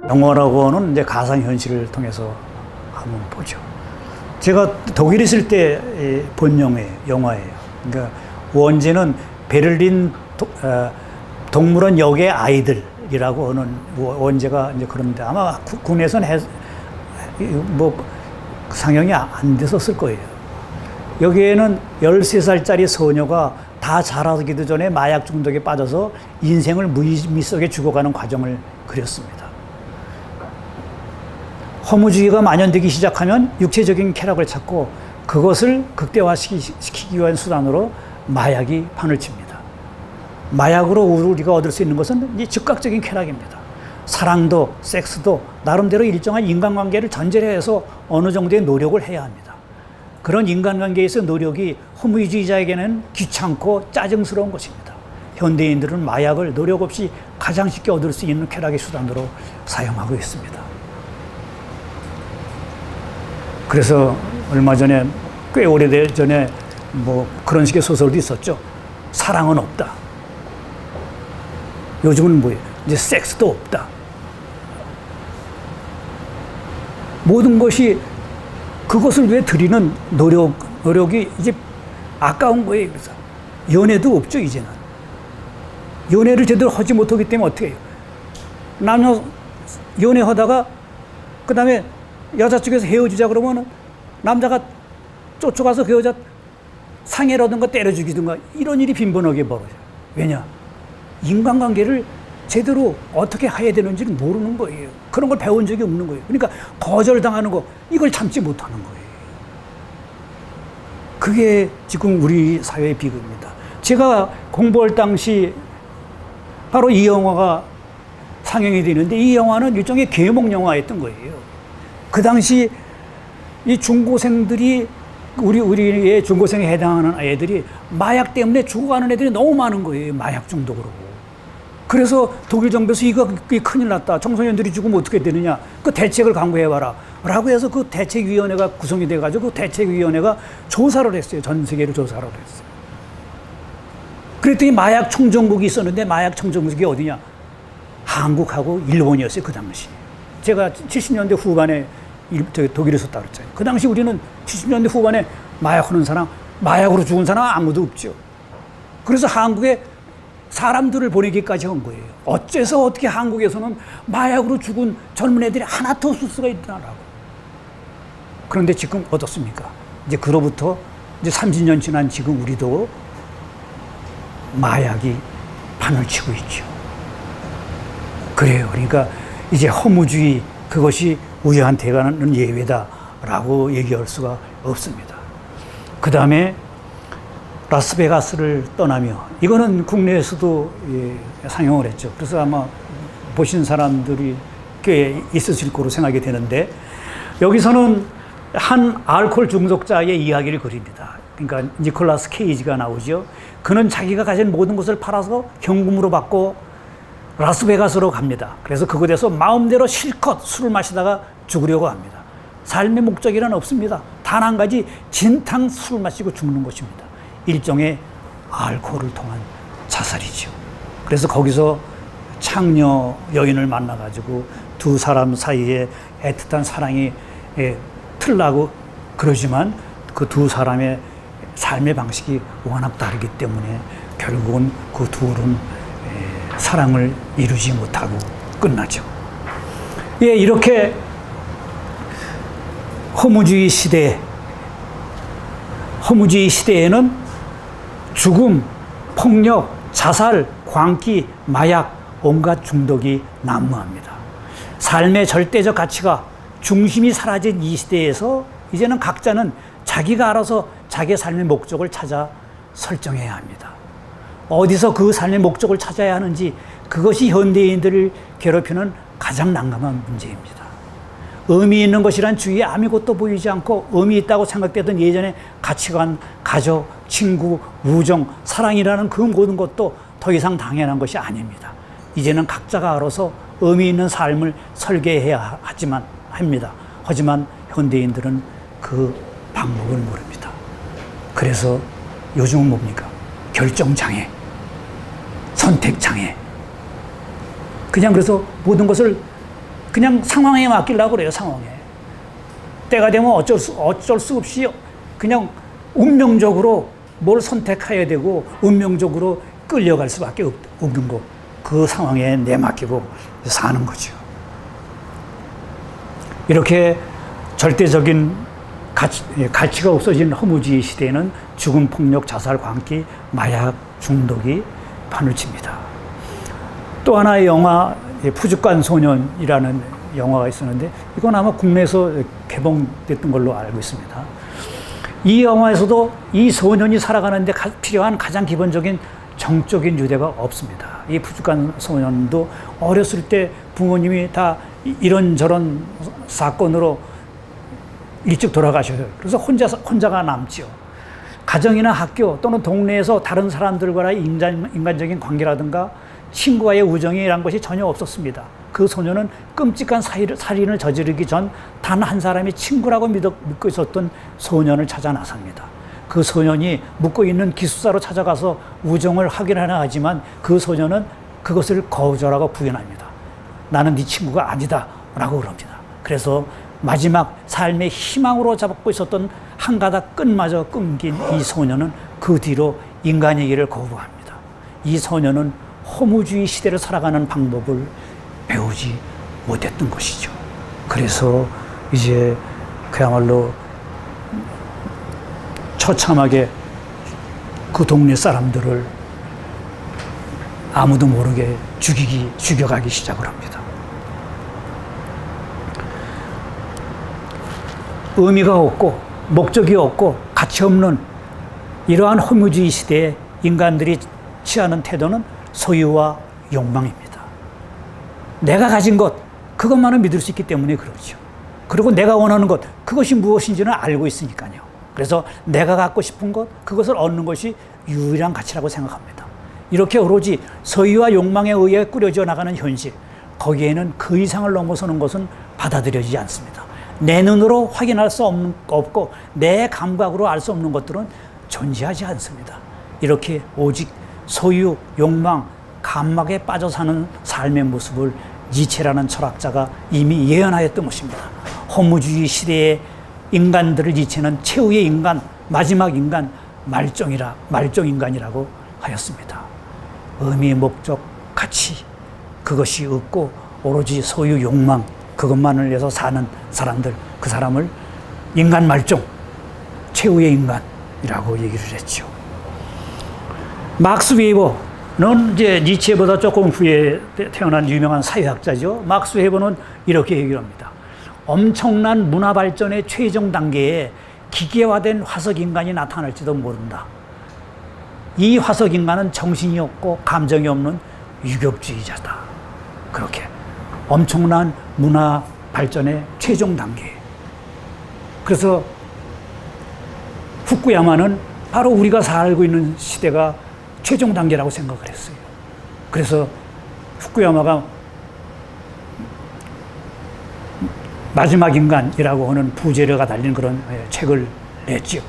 영화라고는 이제 가상현실을 통해서 한번 보죠. 제가 독일에 있을 때 본 영화예요. 그러니까 원제는 베를린 동물원 역의 아이들이라고 하는 원제가 이제 그런데 아마 국내에서는 뭐 상영이 안 됐었을 거예요. 여기에는 13살짜리 소녀가 다 자라기도 전에 마약 중독에 빠져서 인생을 무의미 속에 죽어가는 과정을 그렸습니다. 허무주의가 만연되기 시작하면 육체적인 쾌락을 찾고 그것을 극대화시키기 위한 수단으로 마약이 판을 칩니다. 마약으로 우리가 얻을 수 있는 것은 이 즉각적인 쾌락입니다. 사랑도 섹스도 나름대로 일정한 인간관계를 전제로 해서 어느 정도의 노력을 해야 합니다. 그런 인간관계에서 노력이 허무주의자에게는 귀찮고 짜증스러운 것입니다. 현대인들은 마약을 노력 없이 가장 쉽게 얻을 수 있는 쾌락의 수단으로 사용하고 있습니다. 그래서 얼마 전에 꽤 오래전에 뭐 그런 식의 소설도 있었죠. 사랑은 없다. 요즘은 뭐예요? 이제 섹스도 없다. 모든 것이 그것을 위해 들이는 노력이 이제 아까운 거예요. 그래서 연애도 없죠, 이제는. 연애를 제대로 하지 못하기 때문에 어떻게 해요? 남녀 연애하다가 그 다음에 여자 쪽에서 헤어지자 그러면 남자가 쫓아가서 그 여자 상해라든가 때려 죽이든가 이런 일이 빈번하게 벌어져요. 왜냐? 인간관계를 제대로 어떻게 해야 되는지를 모르는 거예요. 그런 걸 배운 적이 없는 거예요. 그러니까 거절당하는 거, 이걸 참지 못하는 거예요. 그게 지금 우리 사회의 비극입니다. 제가 공부할 당시 바로 이 영화가 상영이 되는데 이 영화는 일종의 계몽 영화였던 거예요. 그 당시 이 중고생들이 우리의 중고생에 해당하는 애들이 마약 때문에 죽어가는 애들이 너무 많은 거예요. 마약 중독으로. 그래서 독일 정부에서 이거 큰일 났다. 청소년들이 죽으면 어떻게 되느냐. 그 대책을 강구해봐라. 라고 해서 그 대책위원회가 구성이 돼가지고 그 대책위원회가 조사를 했어요. 전 세계로 조사를 했어요. 그랬더니 마약 청정국이 있었는데 마약 청정국이 어디냐. 한국하고 일본이었어요. 그 당시. 제가 70년대 후반에 독일에 있었다고 그랬잖아요. 그 당시 우리는 70년대 후반에 마약하는 사람, 마약으로 죽은 사람 아무도 없죠. 그래서 한국에 사람들을 보내기까지 한 거예요. 어째서 어떻게 한국에서는 마약으로 죽은 젊은 애들이 하나도 없을 수가 있나라고. 그런데 지금 어떻습니까? 이제 그로부터 이제 30년 지난 지금 우리도 마약이 판을 치고 있죠. 그래요. 그러니까 이제 허무주의 그것이 우리한테 가는 예외다라고 얘기할 수가 없습니다. 그 다음에 라스베가스를 떠나며 이거는 국내에서도 상영을 했죠. 그래서 아마 보신 사람들이 꽤 있으실 거로 생각이 되는데 여기서는 한 알코올 중독자의 이야기를 그립니다. 그러니까 니콜라스 케이지가 나오죠. 그는 자기가 가진 모든 것을 팔아서 현금으로 받고 라스베가스로 갑니다. 그래서 그곳에서 마음대로 실컷 술을 마시다가 죽으려고 합니다. 삶의 목적이란 없습니다. 단 한 가지 진탕 술을 마시고 죽는 것입니다. 일종의 알코올을 통한 자살이죠. 그래서 거기서 창녀 여인을 만나가지고 두 사람 사이에 애틋한 사랑이 틀나고 그러지만 그 두 사람의 삶의 방식이 워낙 다르기 때문에 결국은 그 둘은 사랑을 이루지 못하고 끝나죠. 예, 이렇게 허무주의 시대에는 죽음, 폭력, 자살, 광기, 마약, 온갖 중독이 난무합니다. 삶의 절대적 가치가 중심이 사라진 이 시대에서 이제는 각자는 자기가 알아서 자기의 삶의 목적을 찾아 설정해야 합니다. 어디서 그 삶의 목적을 찾아야 하는지 그것이 현대인들을 괴롭히는 가장 난감한 문제입니다. 의미 있는 것이란 주위에 아무것도 보이지 않고 의미 있다고 생각되던 예전의 가치관, 가족, 친구, 우정, 사랑이라는 그 모든 것도 더 이상 당연한 것이 아닙니다. 이제는 각자가 알아서 의미 있는 삶을 설계해야 합니다. 하지만 현대인들은 그 방법을 모릅니다. 그래서 요즘은 뭡니까? 결정장애, 선택장애. 그냥 그래서 모든 것을 그냥 상황에 맡기려고 그래요, 상황에. 때가 되면 어쩔 수 없이 그냥 운명적으로 뭘 선택해야 되고 운명적으로 끌려갈 수밖에 없는 거. 그 상황에 내맡기고 사는 거죠. 이렇게 절대적인 가치가 없어진 허무주의 시대에는 죽음, 폭력, 자살, 광기, 마약, 중독이 판을 칩니다. 또 하나의 영화, 푸주간 소년이라는 영화가 있었는데 이건 아마 국내에서 개봉됐던 걸로 알고 있습니다. 이 영화에서도 이 소년이 살아가는데 필요한 가장 기본적인 정적인 유대가 없습니다. 이 푸주간 소년도 어렸을 때 부모님이 다 이런저런 사건으로 일찍 돌아가셔요. 그래서 혼자가 남지요. 가정이나 학교 또는 동네에서 다른 사람들과의 인간적인 관계라든가 친구와의 우정이란 것이 전혀 없었습니다. 그 소년은 끔찍한 살인을 저지르기 전 단 한 사람이 친구라고 믿고 있었던 소년을 찾아 나섭니다. 그 소년이 묻고 있는 기숙사로 찾아가서 우정을 확인하려 하지만 그 소년은 그것을 거절하고 부인합니다. 나는 네 친구가 아니다 라고 그럽니다. 그래서 마지막 삶의 희망으로 잡고 있었던 한 가닥 끈마저 끊긴 이 소년은 그 뒤로 인간의 길을 거부합니다. 이 소년은 허무주의 시대를 살아가는 방법을 배우지 못했던 것이죠. 그래서 이제 그야말로 처참하게 그 동네 사람들을 아무도 모르게 죽여가기 시작을 합니다. 의미가 없고 목적이 없고 가치 없는 이러한 허무주의 시대에 인간들이 취하는 태도는 소유와 욕망입니다. 내가 가진 것, 그것만을 믿을 수 있기 때문에 그렇죠. 그리고 내가 원하는 것, 그것이 무엇인지는 알고 있으니까요. 그래서 내가 갖고 싶은 것, 그것을 얻는 것이 유일한 가치라고 생각합니다. 이렇게 오로지 소유와 욕망에 의해 꾸려져 나가는 현실, 거기에는 그 이상을 넘어서는 것은 받아들여지지 않습니다. 내 눈으로 확인할 수 없고 내 감각으로 알 수 없는 것들은 존재하지 않습니다. 이렇게 오직 소유, 욕망, 감막에 빠져 사는 삶의 모습을 니체라는 철학자가 이미 예언하였던 것입니다. 허무주의 시대의 인간들을 니체는 최후의 인간, 마지막 인간, 말종인간이라고 하였습니다. 의미, 목적, 가치, 그것이 없고 오로지 소유, 욕망, 그것만을 위해서 사는 사람들, 그 사람을 인간 말종, 최후의 인간이라고 얘기를 했죠. 막스 웨버는 이제 니체보다 조금 후에 태어난 유명한 사회학자죠. 막스 웨버는 이렇게 얘기를 합니다. 엄청난 문화 발전의 최종 단계에 기계화된 화석 인간이 나타날지도 모른다. 이 화석 인간은 정신이 없고 감정이 없는 유격주의자다. 그렇게 엄청난 문화 발전의 최종 단계. 그래서 후쿠야마는 바로 우리가 살고 있는 시대가 최종 단계라고 생각을 했어요. 그래서 후쿠야마가 마지막 인간이라고 하는 부제료가 달린 그런 책을 냈죠.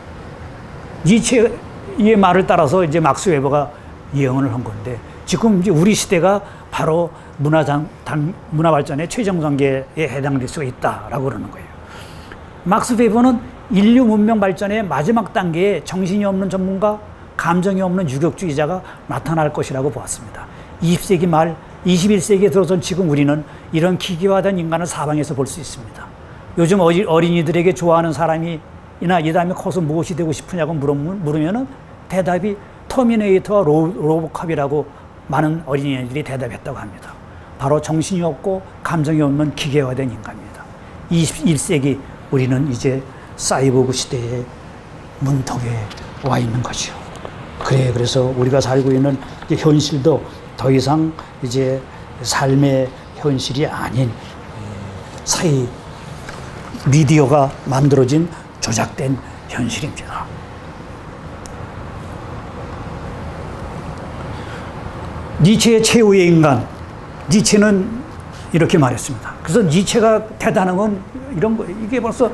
니체의 말을 따라서 이제 막스 웨버가 예언을 한 건데 지금 이제 우리 시대가 바로 문화 발전의 최종 단계에 해당될 수 있다라고 그러는 거예요. 막스 웨버는 인류 문명 발전의 마지막 단계에 정신이 없는 전문가, 감정이 없는 유격주의자가 나타날 것이라고 보았습니다. 20세기 말 21세기에 들어선 지금 우리는 이런 기계화된 인간을 사방에서 볼 수 있습니다. 요즘 어린이들에게 좋아하는 사람이나 이 다음에 커서 무엇이 되고 싶으냐고 물으면 대답이 터미네이터와 로보캅이라고 많은 어린이들이 대답했다고 합니다. 바로 정신이 없고 감정이 없는 기계화된 인간입니다. 21세기 우리는 이제 사이보그 시대의 문턱에 와 있는 거죠. 그래서 우리가 살고 있는 현실도 더 이상 이제 삶의 현실이 아닌 사이 미디어가 만들어진 조작된 현실입니다. 니체의 최후의 인간, 니체는 이렇게 말했습니다. 그래서 니체가 대단한 건 이런 거예요. 이게 벌써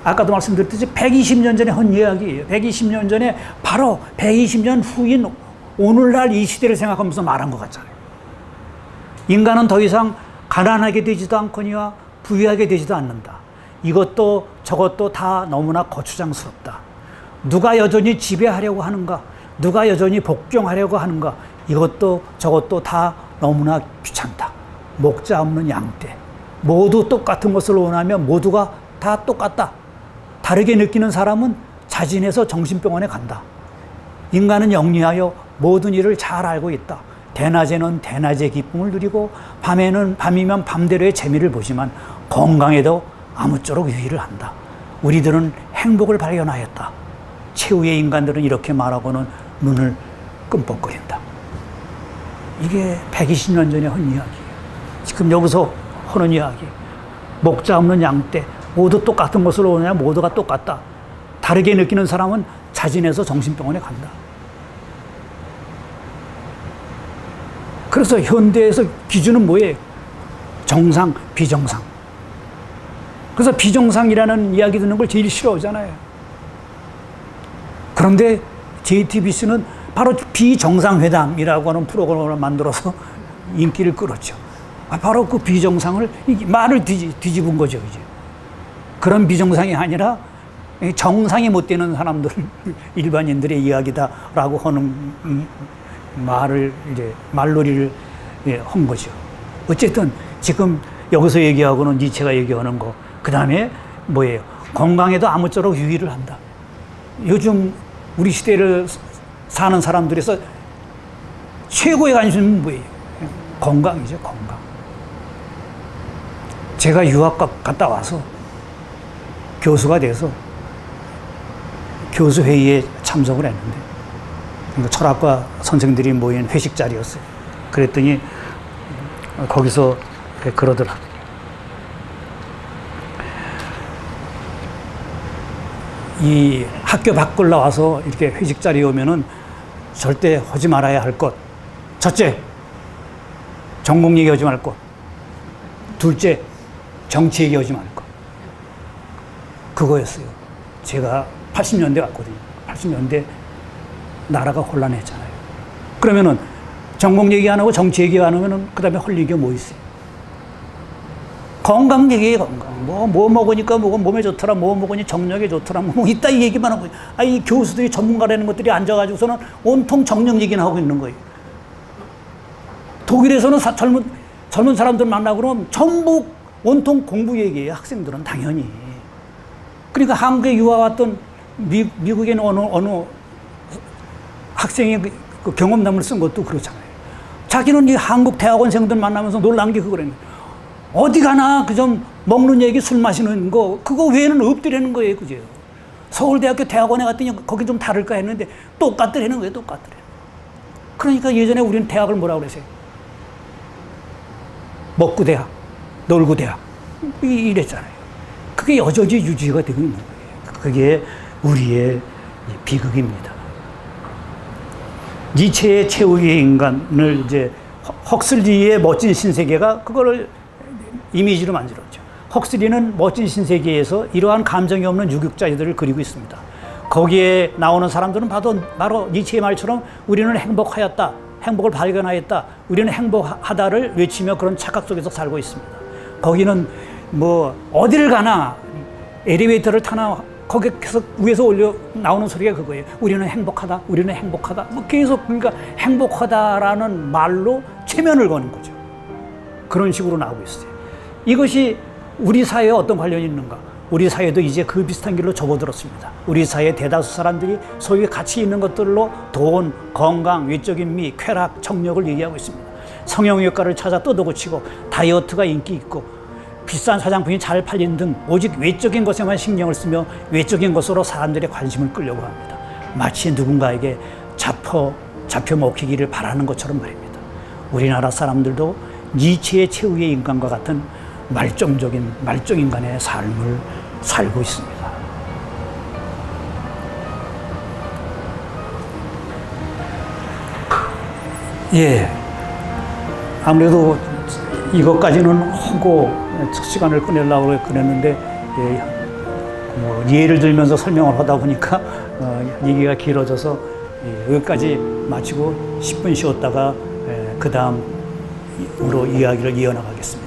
아까도 말씀드렸듯이 120년 전에 한 이야기예요. 120년 전에 바로 120년 후인 오늘날 이 시대를 생각하면서 말한 것 같잖아요. 인간은 더 이상 가난하게 되지도 않거니와 부유하게 되지도 않는다. 이것도 저것도 다 너무나 거추장스럽다. 누가 여전히 지배하려고 하는가? 누가 여전히 복종하려고 하는가? 이것도 저것도 다 너무나 귀찮다. 목자 없는 양떼. 모두 똑같은 것을 원하면 모두가 다 똑같다. 다르게 느끼는 사람은 자진해서 정신병원에 간다. 인간은 영리하여 모든 일을 잘 알고 있다. 대낮에는 대낮의 기쁨을 누리고 밤이면 밤대로의 재미를 보지만 건강에도 아무쪼록 유의를 한다. 우리들은 행복을 발견하였다. 최후의 인간들은 이렇게 말하고는 눈을 끔뻑거린다. 이게 120년 전에 한 이야기예요. 지금 여기서 하는 이야기. 목자 없는 양떼. 모두 똑같은 것을 오느냐 모두가 똑같다. 다르게 느끼는 사람은 자진해서 정신병원에 간다. 그래서 현대에서 기준은 뭐예요? 정상, 비정상. 그래서 비정상이라는 이야기 듣는 걸 제일 싫어하잖아요. 그런데 JTBC는 바로 비정상회담이라고 하는 프로그램을 만들어서 인기를 끌었죠. 바로 그 비정상을, 말을 뒤집은 거죠, 이제. 그런 비정상이 아니라 정상이 못 되는 사람들, 일반인들의 이야기다라고 하는 말을, 이제, 말놀이를 한 거죠. 어쨌든 지금 여기서 얘기하고는 니체가 얘기하는 거, 그 다음에 뭐예요? 건강에도 아무쪼록 유의를 한다. 요즘 우리 시대를 사는 사람들에서 최고의 관심은 뭐예요? 건강이죠, 건강. 제가 유학 갔다 와서 교수가 돼서 교수 회의에 참석을 했는데, 그러니까 철학과 선생들이 모인 회식 자리였어요. 그랬더니 거기서 그러더라고요. 이 학교 밖을 나와서 이렇게 회식 자리에 오면은 절대 하지 말아야 할 것. 첫째, 전공 얘기하지 말 것. 둘째, 정치 얘기하지 말 것. 그거였어요. 제가 80년대 갔거든요. 80년대 나라가 혼란했잖아요. 그러면은 전공 얘기 안 하고 정치 얘기 안 하면은 그 다음에 할 얘기가 뭐 있어요? 건강 얘기예요, 건강. 뭐 먹으니까 뭐가 몸에 좋더라, 뭐 먹으니 정력에 좋더라, 뭐 이따 이 얘기만 하고. 이 교수들이 전문가라는 것들이 앉아가지고서는 온통 정력 얘기나 하고 있는 거예요. 독일에서는 젊은 사람들 만나고 그러면 전부 온통 공부 얘기예요, 학생들은 당연히. 그러니까 한국에 유학 왔던 미국에 있는 어느 학생의 그 경험담을 쓴 것도 그렇잖아요. 자기는 이 한국 대학원생들 만나면서 놀란 게 그거라는 거예요. 어디 가나 그 좀 먹는 얘기, 술 마시는 거, 그거 외에는 없더라는 거예요, 그죠? 서울대학교 대학원에 갔더니 거기 좀 다를까 했는데 똑같더라는 거예요, 똑같더래. 그러니까 예전에 우리는 대학을 뭐라고 그랬어요? 먹고 대학, 놀고 대학. 이랬잖아요. 그게 여전히 유지가 되고 있는 거예요. 그게 우리의 비극입니다. 니체의 최후의 인간을 이제 헉슬리의 멋진 신세계가 그거를 이미지로 만들었죠. 헉슬리는 멋진 신세계에서 이러한 감정이 없는 유격자들을 그리고 있습니다. 거기에 나오는 사람들은 바로 니체의 말처럼 우리는 행복하였다, 행복을 발견하였다, 우리는 행복하다를 외치며 그런 착각 속에서 살고 있습니다. 거기는 뭐 어디를 가나 엘리베이터를 타나 거기 계속 위에서 올려 나오는 소리가 그거예요. 우리는 행복하다, 우리는 행복하다. 뭐 계속 그러니까 행복하다라는 말로 최면을 거는 거죠. 그런 식으로 나오고 있어요. 이것이 우리 사회에 어떤 관련이 있는가? 우리 사회도 이제 그 비슷한 길로 접어들었습니다. 우리 사회 대다수 사람들이 소위 가치 있는 것들로 돈, 건강, 외적인 미, 쾌락, 정력을 얘기하고 있습니다. 성형외과를 찾아 뜯어고치고 다이어트가 인기 있고 비싼 화장품이 잘 팔린 등 오직 외적인 것에만 신경을 쓰며 외적인 것으로 사람들의 관심을 끌려고 합니다. 마치 누군가에게 잡혀 먹히기를 바라는 것처럼 말입니다. 우리나라 사람들도 니체의 최후의 인간과 같은 말종인간의 삶을 살고 있습니다. 예. 아무래도 이것까지는 하고 시간을 끝내려고 그랬는데, 예, 뭐 예를 들면서 설명을 하다 보니까 얘기가 길어져서 여기까지 마치고 10분 쉬었다가 그 다음으로 이야기를 이어나가겠습니다.